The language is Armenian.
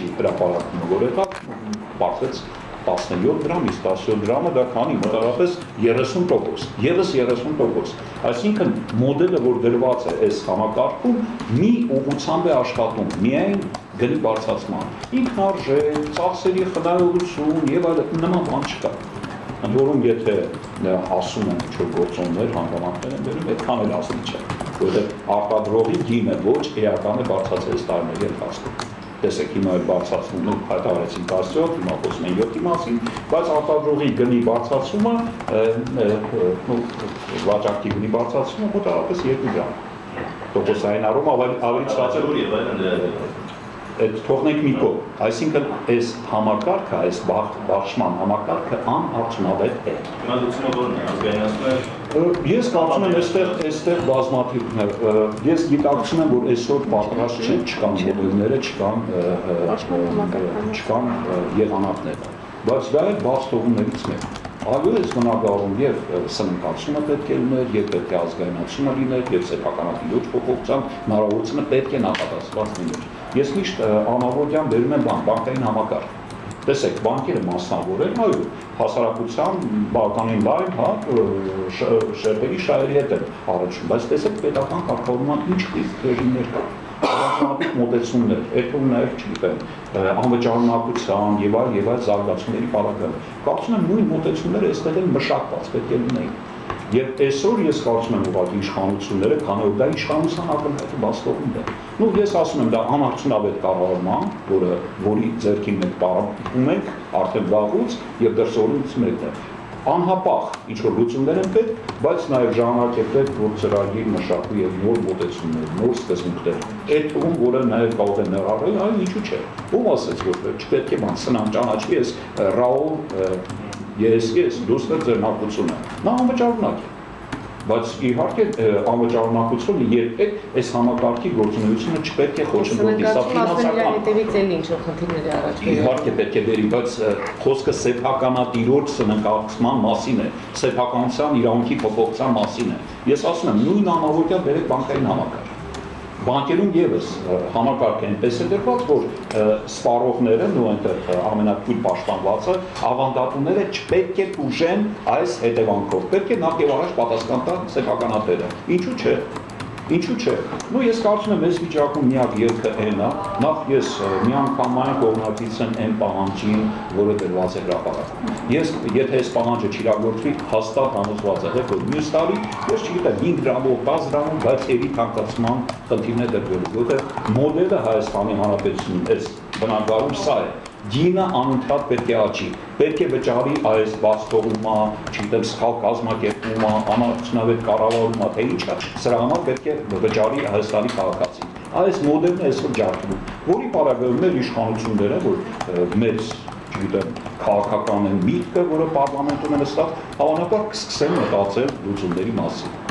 առաջի հրապարակումը, որ եղավ, պարզվեց 17 դրամ, իսկ 17 դրամը դա քանի, մոտավորապես 30%, ևս 30%, այսինքն մոդելը, որ դրված է այս համակարգում, մի ուղղությամբ է աշխատում, միայն գնի բարձրացման, ինքնարժեք, ծախսերի խնայողություն եւ այլն նման բան չկա, ընդ որում եթե ասում են ինչ-որ գործոններ, հանգամանքներ են բերում, այդքան էլ ասի չէ, որովհետեւ արտադրողի գինը ոչ էական է բարձրացել տարիների ընթացքում։ Տեսեք, հիմա էլ բարձրացումը հայտարարեցին 17, հիմա խոսում են 7-ի մասին, բայց արտադրողի գնի բարձրացումը, վաճառքի գնի բարձրացումը մոտավորապես 2 դրամ։ Տոկոսային առումով ավելի ցածր այդ թողնենք մի կողմ, այսինքն այս համակարգը, այս բաշխման համակարգը անարդյունավետ է։ Հիմա լուծումը որն է, ազգայնացնում է։ Ես կարծում եմ այստեղ բազմաթիվներ, ես գիտակցում եմ, որ այսօր պատրաստ չկան մոդելները, չկան եղանակները, բայց դա է բաց թողումներից մեկը։ Այո, ես բնագավառում եւ սննդացումը պետք է լիներ, եւ պետք է ազգայնացումը լիներ, եւ սեփականատիրոջ փոփոխության հնարավորությունը պետք է նախատեսված լիներ։ Ես միշտ անալոգիան բերում եմ բանկային համակարգ։ Տեսեք, բանկերը մասնավոր են, այո, հասարակության բավականին լայն, շերտերի շահերի հետ են առաջում, բայց տեսեք պետական կարգավորման ինչ խիստ ռեժիմներ կա։ Բազմաթիվ մոտեցումներ, այդում նաև չգիտեմ, անվճարունակության եւ այլ զարգացումների պարագայում։ Կարծում եմ նույն մոտեցումները այստեղ են մշակված, պետք է լինեին։ Եվ այսօր ես կարծում եմ ուղղակի իշխանությունները, քանի որ դա իշխանության ակնհայտ բաստողում է։ Ну ես ասում եմ դա անարդյունավետ կառավարման, որի ձեռքին մենք պարապում ենք արդեն վաղուց եւ դրսևորումից մեկն է։ Անհապաղ ինչ-որ լուծումներ են պետք, բայց նաև ժամանակ է պետք, որ ծրագիր մշակվի եւ նոր մոտեցումներ, նոր սկզբունքներ։ Այդ թվում, որը նաև կարող է ներառել, այլ ինչու՞ չէ։ Ում ասեց, որ չպետք է բան սնամ ճանաչվի, ես Ռաուլ ես դուստր ձեր նակությունը։ Նա անվճարունակ է։ Բայց իհարկե անվճարունակությունը երբեք այս համակարգի գործունեությունը չպետք է խոչընդոտի, սա ֆինանսական։ Իհարկե պետք է բերի, բայց խոսքը սեփականատիրոջ սննկացման մասին է, սեփականության իրավունքի փոփոխության մասին է։ Ես ասում եմ, նույն անալոգիա բերեք բանկային համակարգ։ Բանկերում եւս համակարգը այնպես է դրված, որ սպառողները ու այնտեղ ամենաթույլ պաշտպանվածը ավանդատուները չպետք է տուժեն այս հետևանքով։ Պետք է նախ եւ առաջ պատասխան տան սեփականատերը։ Ինչու՞ չէ։ Ну ես կարծում եմ այս վիճակում միակ ելքը այն է, նախ ես միանգամայն կողմնակցեմ այն պահանջին, որը դրված է հրապարակում։ Ես եթե այս պահանջը չիրագործվի, հաստատ համոզված եմ, որ մյուս տարի ես չգիտեմ 5 դրամով, 10 դրամով, բայց էլի թանկացման խնդիրներ դրվելու, որտեղ մոդելը Հայաստանի Հանրապետությունում այս բնակարարում սա է։ Գինը անընդհատ պետք է աճի, պետք է վճարի այս բաց թողումը, չգիտեմ, սխալ կազմակերպումը, անարդյունավետ կառավարումը, թե ինչա, սրա համար պետք է վճարի Հայաստանի քաղաքացին։ Այս մոդելն է այսօր ջարդում, որի պարագայում էլ իշխանությունները, որ մեծ, չգիտեմ, քաղաքական են միտքը, որը պարլամենտում է նստած, հավանաբար կսկսեն մտածել լուծումների մասին։